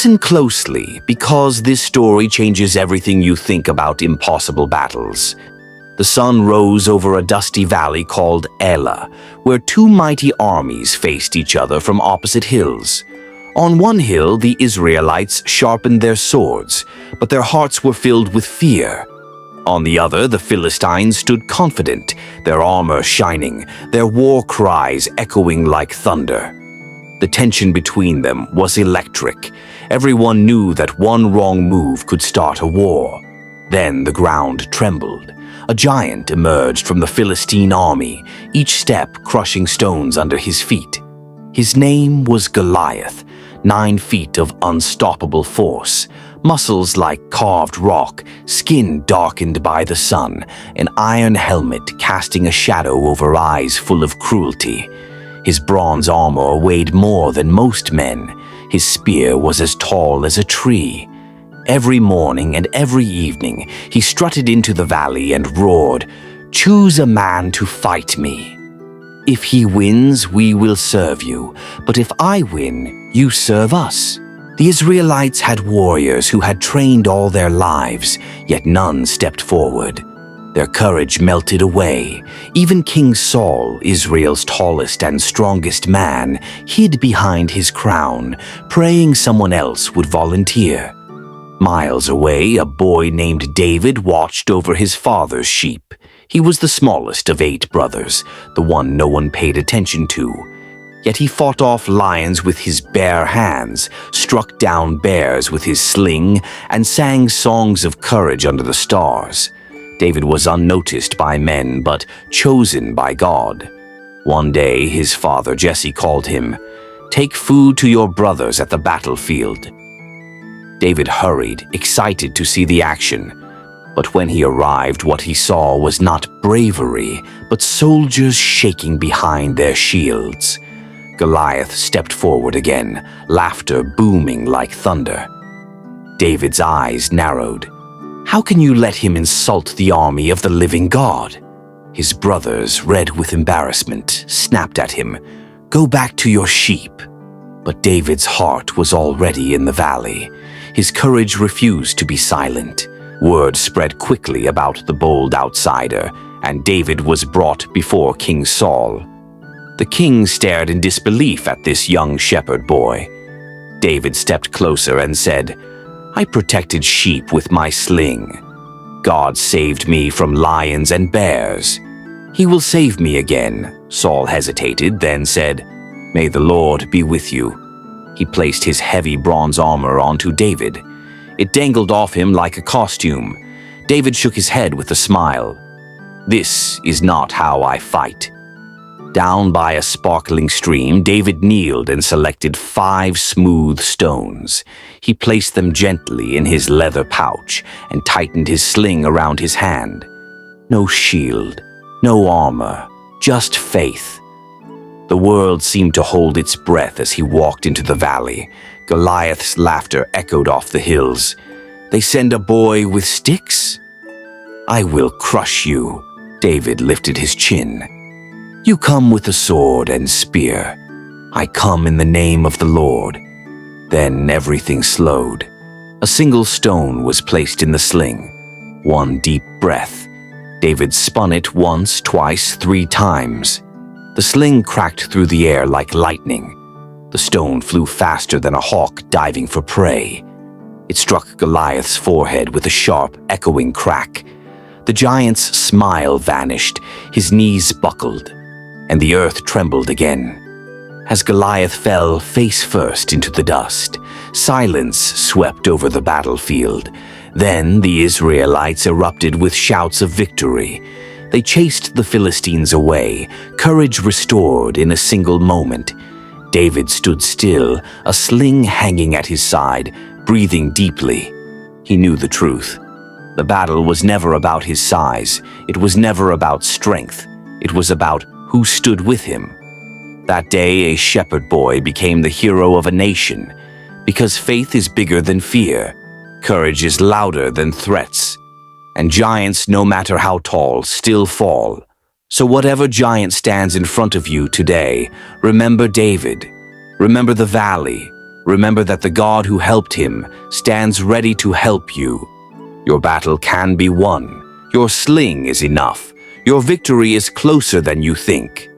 Listen closely, because this story changes everything you think about impossible battles. The sun rose over a dusty valley called Elah, where two mighty armies faced each other from opposite hills. On one hill, the Israelites sharpened their swords, but their hearts were filled with fear. On the other, the Philistines stood confident, their armor shining, their war cries echoing like thunder. The tension between them was electric. Everyone knew that one wrong move could start a war. Then the ground trembled. A giant emerged from the Philistine army, each step crushing stones under his feet. His name was Goliath, 9 feet of unstoppable force, muscles like carved rock, skin darkened by the sun, an iron helmet casting a shadow over eyes full of cruelty. His bronze armor weighed more than most men. His spear was as tall as a tree. Every morning and every evening, he strutted into the valley and roared, "Choose a man to fight me. If he wins, we will serve you, but if I win, you serve us." The Israelites had warriors who had trained all their lives, yet none stepped forward. Their courage melted away. Even King Saul, Israel's tallest and strongest man, hid behind his crown, praying someone else would volunteer. Miles away, a boy named David watched over his father's sheep. He was the smallest of 8 brothers, the one no one paid attention to. Yet he fought off lions with his bare hands, struck down bears with his sling, and sang songs of courage under the stars. David was unnoticed by men, but chosen by God. One day, his father Jesse called him, "Take food to your brothers at the battlefield." David hurried, excited to see the action. But when he arrived, what he saw was not bravery, but soldiers shaking behind their shields. Goliath stepped forward again, laughter booming like thunder. David's eyes narrowed. How can you let him insult the army of the living God? His brothers, red with embarrassment, snapped at him, "Go back to your sheep." But David's heart was already in the valley. His courage refused to be silent. Word spread quickly about the bold outsider, and David was brought before King Saul. The king stared in disbelief at this young shepherd boy. David stepped closer and said, "I protected sheep with my sling. God saved me from lions and bears. He will save me again." Saul hesitated, then said, "May the Lord be with you." He placed his heavy bronze armor onto David. It dangled off him like a costume. David shook his head with a smile. "This is not how I fight." Down by a sparkling stream, David kneeled and selected 5 smooth stones. He placed them gently in his leather pouch and tightened his sling around his hand. No shield, no armor, just faith. The world seemed to hold its breath as he walked into the valley. Goliath's laughter echoed off the hills. "They send a boy with sticks? I will crush you." David lifted his chin. "You come with a sword and spear. I come in the name of the Lord." Then everything slowed. A single stone was placed in the sling. One deep breath. David spun it once, twice, 3 times. The sling cracked through the air like lightning. The stone flew faster than a hawk diving for prey. It struck Goliath's forehead with a sharp, echoing crack. The giant's smile vanished, his knees buckled, and the earth trembled again. As Goliath fell face first into the dust, silence swept over the battlefield. Then the Israelites erupted with shouts of victory. They chased the Philistines away, courage restored in a single moment. David stood still, a sling hanging at his side, breathing deeply. He knew the truth. The battle was never about his size. It was never about strength. It was about who stood with him. That day, a shepherd boy became the hero of a nation. Because faith is bigger than fear. Courage is louder than threats. And giants, no matter how tall, still fall. So whatever giant stands in front of you today, remember David. Remember the valley. Remember that the God who helped him stands ready to help you. Your battle can be won. Your sling is enough. Your victory is closer than you think.